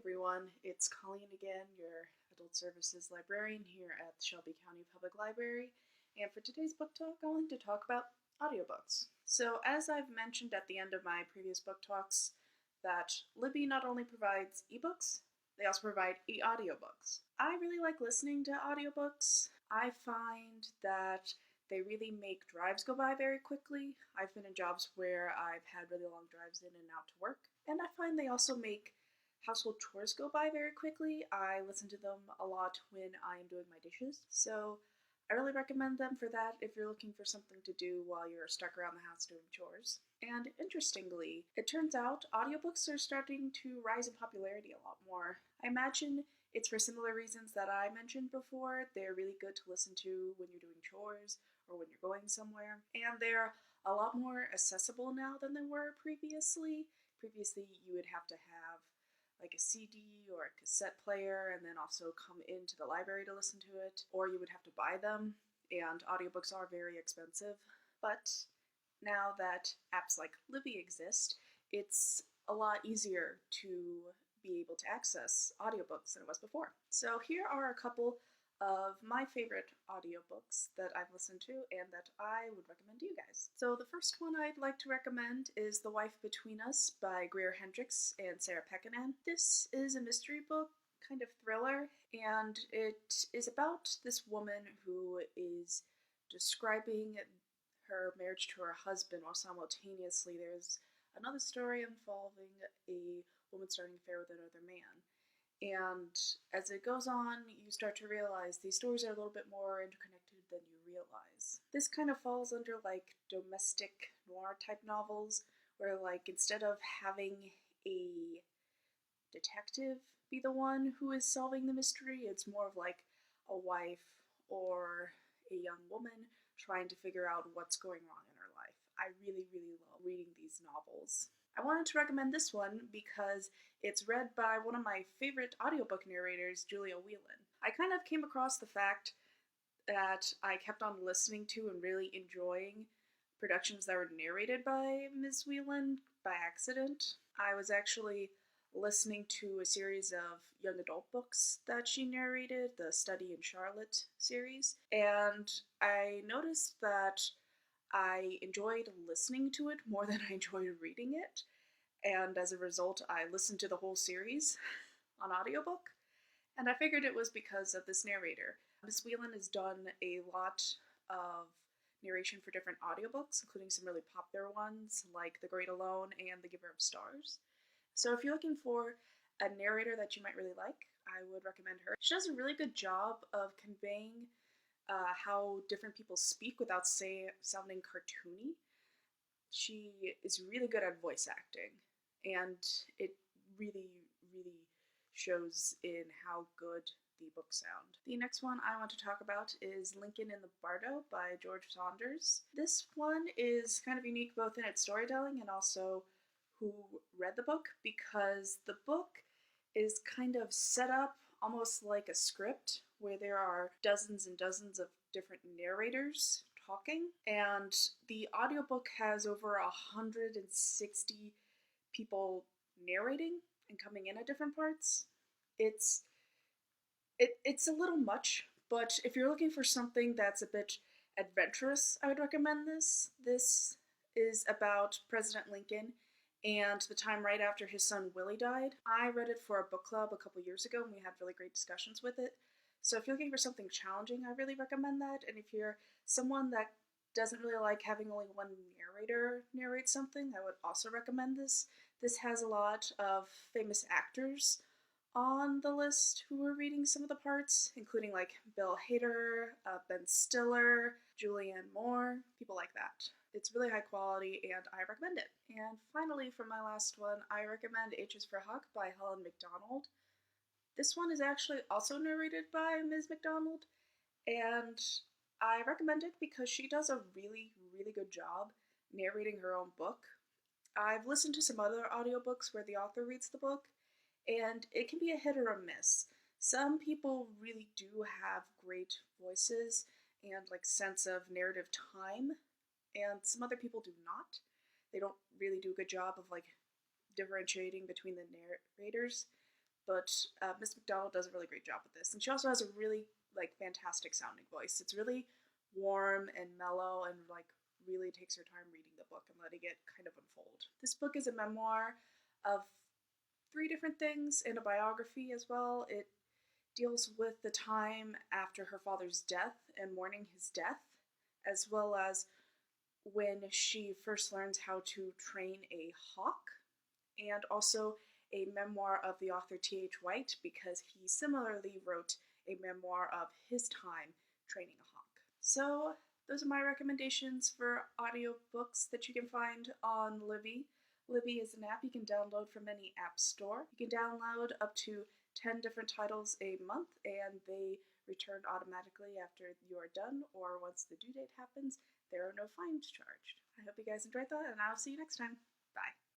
everyone, it's Colleen again, your Adult Services Librarian here at the Shelby County Public Library, and for today's book talk, I wanted to talk about audiobooks. So as I've mentioned at the end of my previous book talks, that Libby not only provides ebooks, they also provide e-audiobooks. I really like listening to audiobooks. I find that they really make drives go by very quickly. I've been in jobs where I've had really long drives in and out to work, and I find they also make household chores go by very quickly. I listen to them a lot when I am doing my dishes, so I really recommend them for that if you're looking for something to do while you're stuck around the house doing chores. And interestingly, it turns out audiobooks are starting to rise in popularity a lot more. I imagine it's for similar reasons that I mentioned before. They're really good to listen to when you're doing chores or when you're going somewhere, and they're a lot more accessible now than they were previously. Previously, you would have to have like a CD or a cassette player and then also come into the library to listen to it, or you would have to buy them, and audiobooks are very expensive. But now that apps like Libby exist, it's a lot easier to be able to access audiobooks than it was before. So here are a couple of my favorite audiobooks that I've listened to and that I would recommend to you guys. So the first one I'd like to recommend is The Wife Between Us by Greer Hendricks and Sarah Pekkanen. This is a mystery book, kind of thriller, and it is about this woman who is describing her marriage to her husband while simultaneously there's another story involving a woman starting an affair with another man. And as it goes on, you start to realize these stories are a little bit more interconnected than you realize. This kind of falls under like domestic noir type novels, where like instead of having a detective be the one who is solving the mystery, it's more of like a wife or a young woman trying to figure out what's going wrong in her life. I really, really love reading these novels. I wanted to recommend this one because it's read by one of my favorite audiobook narrators, Julia Whelan. I kind of came across the fact that I kept on listening to and really enjoying productions that were narrated by Ms. Whelan by accident. I was actually listening to a series of young adult books that she narrated, the Study in Charlotte series, and I noticed that I enjoyed listening to it more than I enjoyed reading it, and as a result, I listened to the whole series on audiobook, and I figured it was because of this narrator. Miss Whelan has done a lot of narration for different audiobooks, including some really popular ones like The Great Alone and The Giver of Stars. So if you're looking for a narrator that you might really like, I would recommend her. She does a really good job of conveying how different people speak without sounding cartoony. She is really good at voice acting, and it really, really shows in how good the books sound. The next one I want to talk about is Lincoln in the Bardo by George Saunders. This one is kind of unique both in its storytelling and also who read the book, because the book is kind of set up almost like a script where there are dozens and dozens of different narrators talking, and the audiobook has over 160 people narrating and coming in at different parts. It's a little much, but if you're looking for something that's a bit adventurous, I would recommend this. This is about President Lincoln and the time right after his son Willie died. I read it for a book club a couple years ago and we had really great discussions with it. So if you're looking for something challenging, I really recommend that. And if you're someone that doesn't really like having only one narrator narrate something, I would also recommend this. This has a lot of famous actors on the list who were reading some of the parts, including like Bill Hader, Ben Stiller, Julianne Moore, people like that. It's really high quality and I recommend it. And finally, for my last one, I recommend H is for Huck by Helen MacDonald. This one is actually also narrated by Ms. MacDonald, and I recommend it because she does a really, really good job narrating her own book. I've listened to some other audiobooks where the author reads the book, and it can be a hit or a miss. Some people really do have great voices and like sense of narrative time, and some other people do not. They don't really do a good job of like differentiating between the narrators. but Miss McDonald does a really great job with this, and she also has a really fantastic sounding voice. It's really warm and mellow, and really takes her time reading the book and letting it kind of unfold. This book is a memoir of three different things and a biography as well. It deals with the time after her father's death and mourning his death, as well as when she first learns how to train a hawk, and also a memoir of the author T.H. White, because he similarly wrote a memoir of his time training a hawk. So those are my recommendations for audiobooks that you can find on Libby. Libby is an app you can download from any app store. You can download up to 10 different titles a month, and they return automatically after you're done, or once the due date happens. There are no fines charged. I hope you guys enjoyed that, and I'll see you next time. Bye.